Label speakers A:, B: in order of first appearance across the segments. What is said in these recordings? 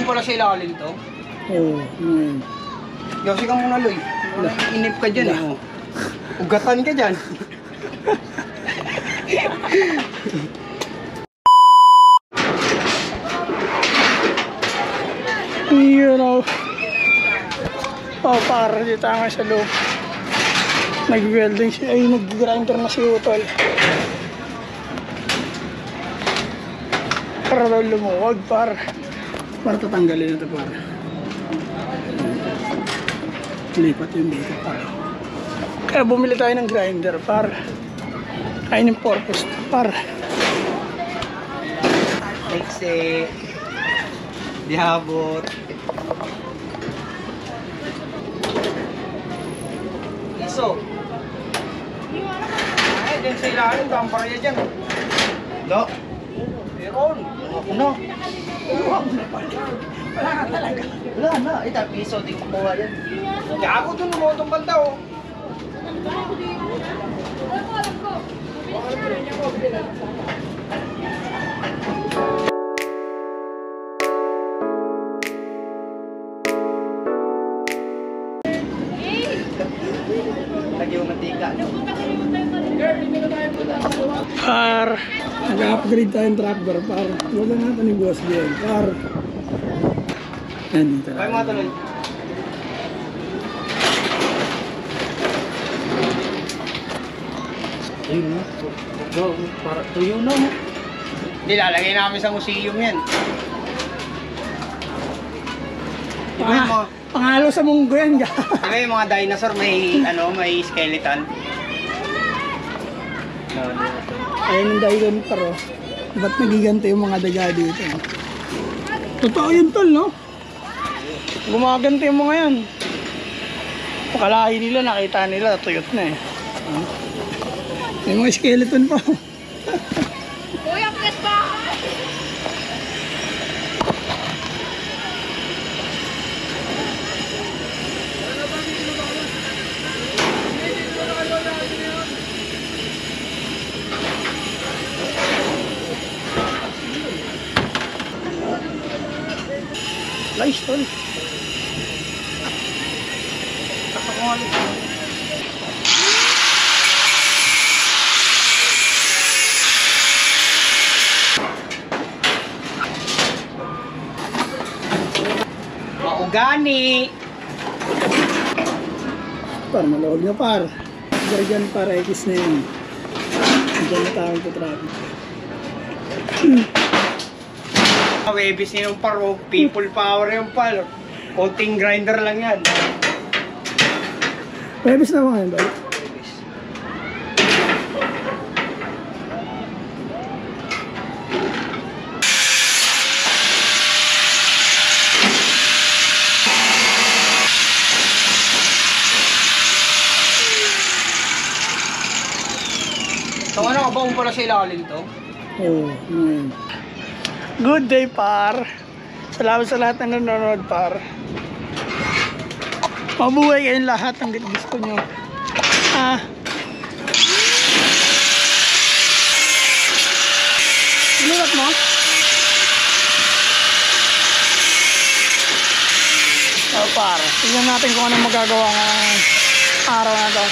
A: Nakabong pala sa ilalim to.
B: Oo, ngayon.
A: Yosi ka muna, Loy. Inip ka dyan eh. Ugatan ka dyan.
B: You know. Oh, para dito nga sa loob. Nag-welding siya. Ay, nag-grinder na si Utol. Para daw lumuwag, para tatanggalin ito, para lipat yung dito, para. Kaya bumili tayo ng grinder, para ayun yung purpose, para
A: Nexe. Dihabot. Iso. Ay, din sa ilalim, dampar niya dyan. No. Meron. Ako na. Wala ka talaga. Wala na. Ito, piso, di ko kuha yan. Gago dun mo itong banda, oh. Lagi yung mantika.
B: par nag-upgrade tayong trapper, par wala natin ni boss din, par yan dito
A: Kaya mga tuloy.
B: ayun na para tuyo na mo.
A: Nilalagay namin sa museum yan. Diba yung mga,
B: Pangalo sa munggo yan, ga.
A: diba yung mga dinosaur may, may skeleton?
B: Ayun yung dahilan, pero ba't nagiganto yung mga daga dito? Totoo yun, tol, no? Gumaganto yung mga yan. Pakalahi nila, nakita nila, tuyot na eh. May mga skeleton pa.
C: Kuya, pet ba?
B: Nice, tol.
A: Pasok mo ulit. Maugani.
B: Par, malawag na, par. Gargan, par, X na yun. Diyan na tawag ko traffic.
A: Webis niya yung paro, people power yung palo. Coating grinder lang yan.
B: Pwebis na ba ngayon, ba?
A: So ano, kabong pala sa ilalim to?
B: Oo, ngayon. Good day, par. Salamat sa lahat na nanonood, par. Mabuhay kayong lahat ng gusto nyo. Inulat mo? Oh, par. Tignan natin kung anong magagawa ngayong araw na to.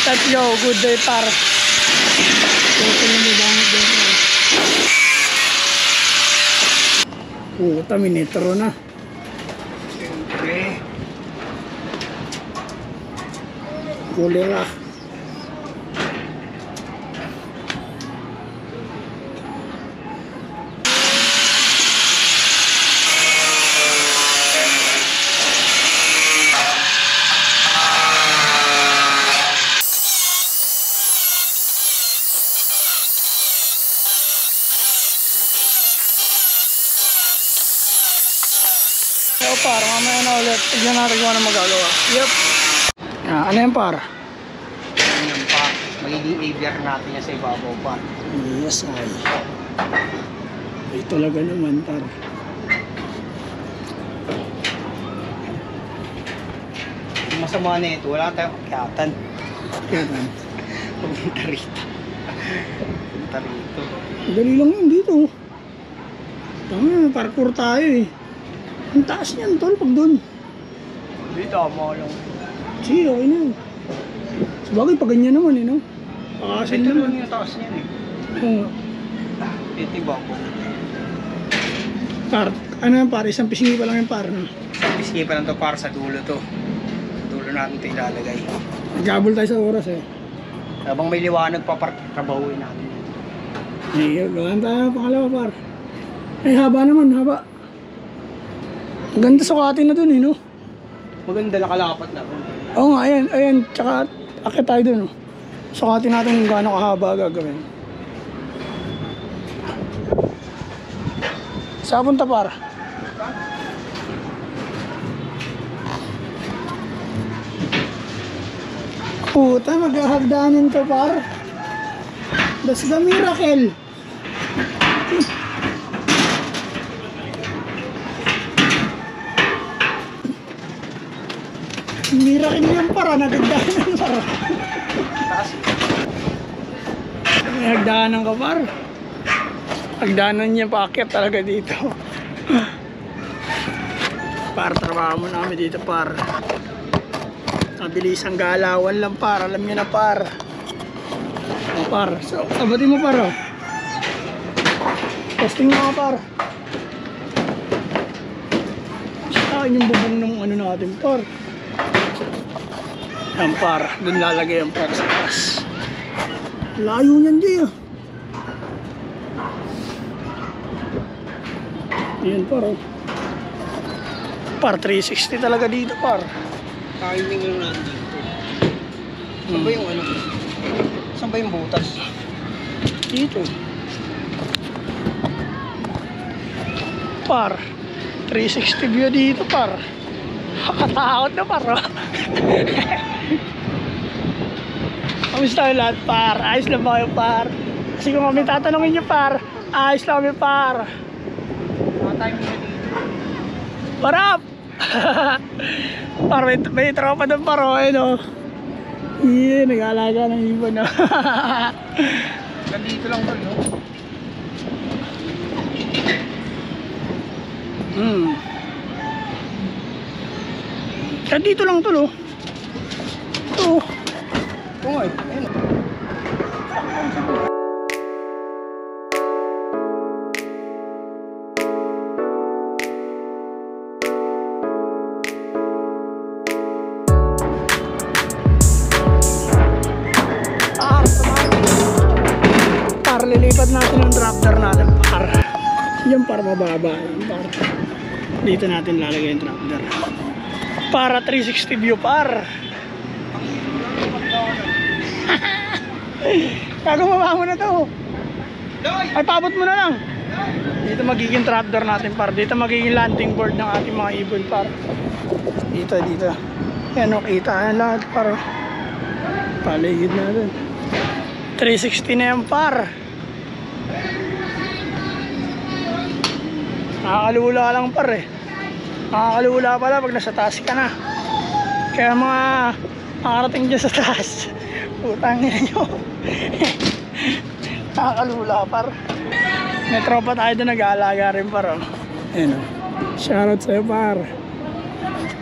B: Let's go. Good day, par. Puta, minitro na.
A: Siyempre.
B: Kulera. Para mamaya na ulit. Tignan natin kung ano magagawa. Yep. Ano yan, para?
A: Yan pa. Magiging ABR natin yan sa ibabaw pa.
B: Yes, ay. Ay, talaga naman, par.
A: Yung masama na ito, wala tayong kakyatan.
B: Yan.
A: Pumunta rito. Pumunta rito.
B: Dali lang yun dito. Tama, parkour tayo eh. Ang taas niyan, tol, pag doon.
A: Hindi, tama lang.
B: Sige, okay na yun. Sabagay, pag ganyan naman eh, no? Pakasin
A: Ito
B: naman.
A: lang yung taas niyan eh.
B: Oo.
A: Ito ba po?
B: Par, ano yan, par? Isang pisngi pa lang yung par, no?
A: Bisky pa lang to para sa dulo to. Dulo natin ito ilalagay.
B: Nagkabol tayo sa oras eh.
A: Habang may liwanag pa, trabahuin natin.
B: Ay, gawin tayo ng pangalawa, par. Ay, haba naman, haba. Ang ganda sukatin na dun eh, no?
A: Maganda nakalapat na.
B: Oo nga, ayan, ayan. Tsaka, akit tayo dun, no? Sukatin natin kung gaano kahaba gagawin. Saan punta, par? Puta, maghahagdanin ka, par. That's the miracle. Miracle yan, para nagagdanan, para.
A: Taas.
B: May hagdanan ka, par. Hagdanan niya paakyat talaga dito. Par, trabaho mo namin dito, par. Mabilis ang galawan lang, par. Alam niyo na, par. O, par. So, abatin mo, par, oh. Testing mo ka, par. Saan yung bubong ng ano natin, par. Yan, par. Doon lalagay ang par sa taas. Layo niyan, Jay, ah. Yan, par, oh. Par, 360 talaga dito, par.
A: Timing lang natin dito. Saan ba yung ano? Saan ba yung butas?
B: Dito. Par, 360 view dito, par. Nakatakot na, par, oh. Kamusta yung lahat, par? Ayos lang ba kayo, par? Kasi kung kami tatanungin nyo, par, ayos lang kami, par.
A: Timing na dito.
B: Parap! Par, may tropa doon, par, oh, ayun, oh. Yeah, nag-aalaga ng ibon, oh.
A: Nandito lang ba, no?
B: Kaya dito lang to, no? Ito.
A: Oo nga eh. Ayun.
B: Par, lilipat natin ang drafter natin, par. Yan, par, mababa. Yan, par. Dito natin lalagay yung drafter. Para 360 view, par. Kagumaba mo na to. Ay, pabot mo na lang. Dito magiging trapdoor natin, par. Dito magiging landing board ng ating mga ibon, par. Dito, dito. Yan, o, kita yan lahat, par. Paligid natin. 360 na yan, par. Nakakalula lang, par, eh. Nakakalula pala pag nasa taas ka na. Kaya mga makarating dyan sa taas, utangin nyo. Nakakalula, par. May tropa tayo doon, nag-aalaga rin, par, oh. Ayan, oh. Shoutout sa'yo, par.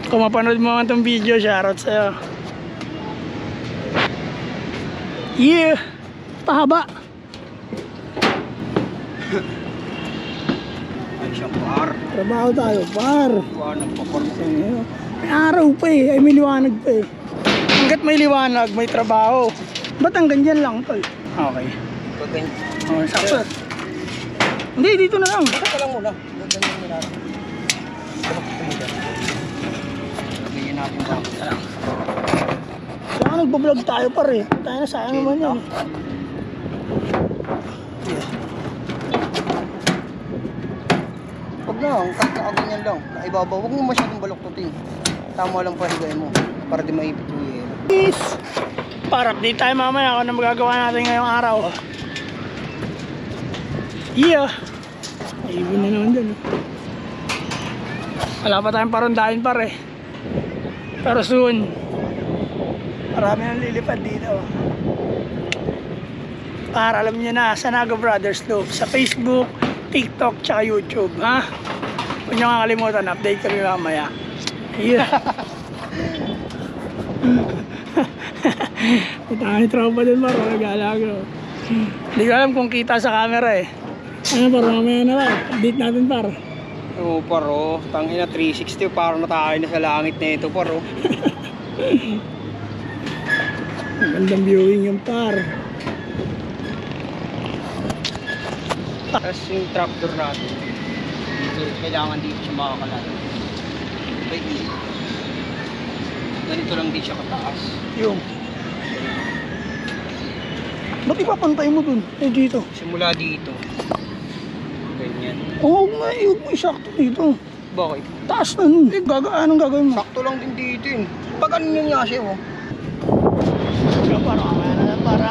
B: Kung mapanood mo itong video, shoutout sa'yo. Yeah! Pahaba!
A: Ay siya, par.
B: Trabaho tayo, par.
A: Liwanag pa, par.
B: Ayun. May araw pa eh, ay may liwanag pa eh. Hanggat may liwanag, may trabaho. Ba't ang ganyan lang, tol? Okay.
A: Pagkanyan.
B: Okay, sakto. Hindi, dito na lang.
A: Baka lang muna. Ganyan mo na. Lagyan natin ba?
B: Saka nagbablog tayo, par eh. Tayo na, sayang naman yan.
A: Huwag na, kahit nakaganyan lang. Naibabaw. Huwag mo masyadong baluktutin. Tama lang pahigay mo. Para di maipit yung yelo.
B: Peace! Para update tayo mamaya kung ano magagawa natin ngayong araw. Yeah! May ibon na naman dyan. Wala pa tayong parondahin, par eh. Pero soon, marami nang lilipad dito. Para alam nyo na, Sanago Brothers Loop sa Facebook, TikTok, tsaka YouTube, ha? Huwag nyo kakalimutan, update kami mamaya. Yeah. Ito tropa din par, nag-aalaga. Hindi ko alam kung kita sa camera eh. Ano par, mamaya na par, update natin par.
A: Oo paro, tangina 360 parang natakain na sa langit na ito paro.
B: Magandang viewing yung par.
A: Tapos yung tractor natin, dito, kailangan dito siya makakalan. Okay. Ganito lang din siya kataas.
B: Yung. Ba't ipapantay mo dun? Eh dito.
A: Simula dito. Ganyan.
B: Oo nga, huwag mo isakto dito.
A: Bakit?
B: Taas na nun. Eh, anong gagawin mo?
A: Sakto lang din dito yun. Pag ano yun nga siya, oh.
B: Kaya para kamaya na lang para.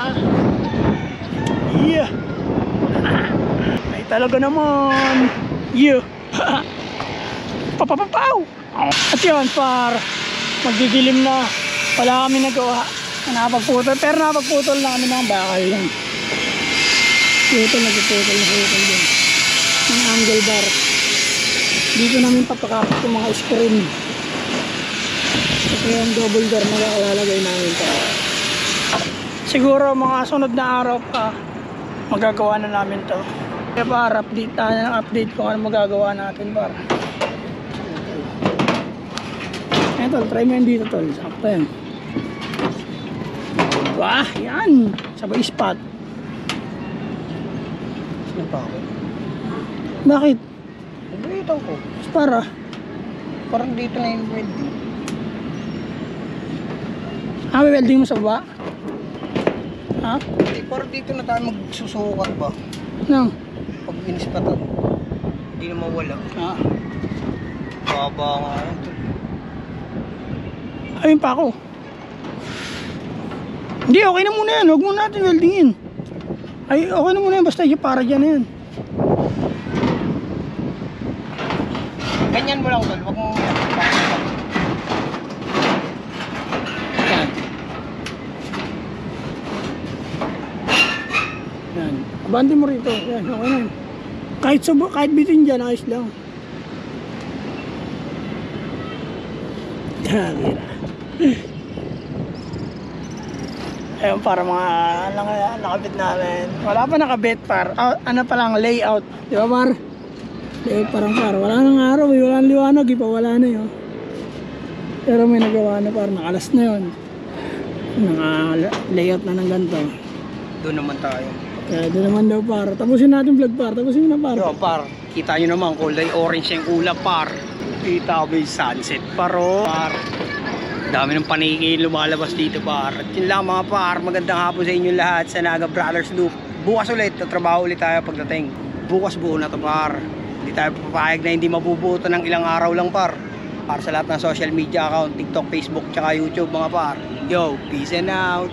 B: Yeah. Ay talaga naman. Yeah. Papapapaw. At yun, par. Magdidilim na. Wala kami nagawa. Napagputol. Pero napagputol na kami ng bakal lang. Nagputol din. Ng angle bar. Dito namin papakapit yung mga screen. Ito yung double door na lalagay namin pa. Siguro mga sunod na araw pa magagawa na namin to. Kaya para update kung ano magagawa natin para. Eto, try mo yan dito tol. Sakto yan. Wah, yan. Sabay spot.
A: Ano pa ako?
B: Bakit?
A: Nabuhitan ko.
B: Para.
A: Parang dito na yung welding.
B: May welding mo sa baba? Ha?
A: Eh, parang dito na tayo magsusukat ba?
B: Nang?
A: Pag inispatan. Hindi na mawala.
B: Ah.
A: Baba nga yan.
B: Ayun pa ako. Hindi, okay na muna yan. Huwag muna natin weldingin. Ay, okay na muna yan. Basta yung para dyan na yan.
A: Ganyan mo lang tol. Huwag mo...
B: Yan. Yan. Abante mo rito. Yan, okay na yan. Kahit bitin dyan, ayos lang. Yan, yan. Ayun, para mga nakabit namin. Wala pa nakabit par. Ano pa lang, layout. Di ba par? Layout parang par. Wala nang araw eh. Wala nang liwanag. Wala na yun. Pero may nagawa na par. Nakalas na yun. Naka-layout na ng ganito.
A: Doon naman tayo.
B: Kaya doon naman daw par. Tapusin natin vlog par. Tapusin na par.
A: Yo, par. Kita nyo naman, kulay orange yung ulap par. Kita mo yung sunset paro. Par. Dami ng paniki lumalabas dito par. At yun lang mga par, magandang hapon sa inyo lahat sa Naga Brothers Loop. Bukas ulit, tatrabaho ulit tayo pagdating. Bukas buo na to par. Hindi tayo papayag na hindi mabubuto ng ilang araw lang par. Para sa lahat ng social media account, TikTok, Facebook, tsaka YouTube mga par. Yo, peace and out.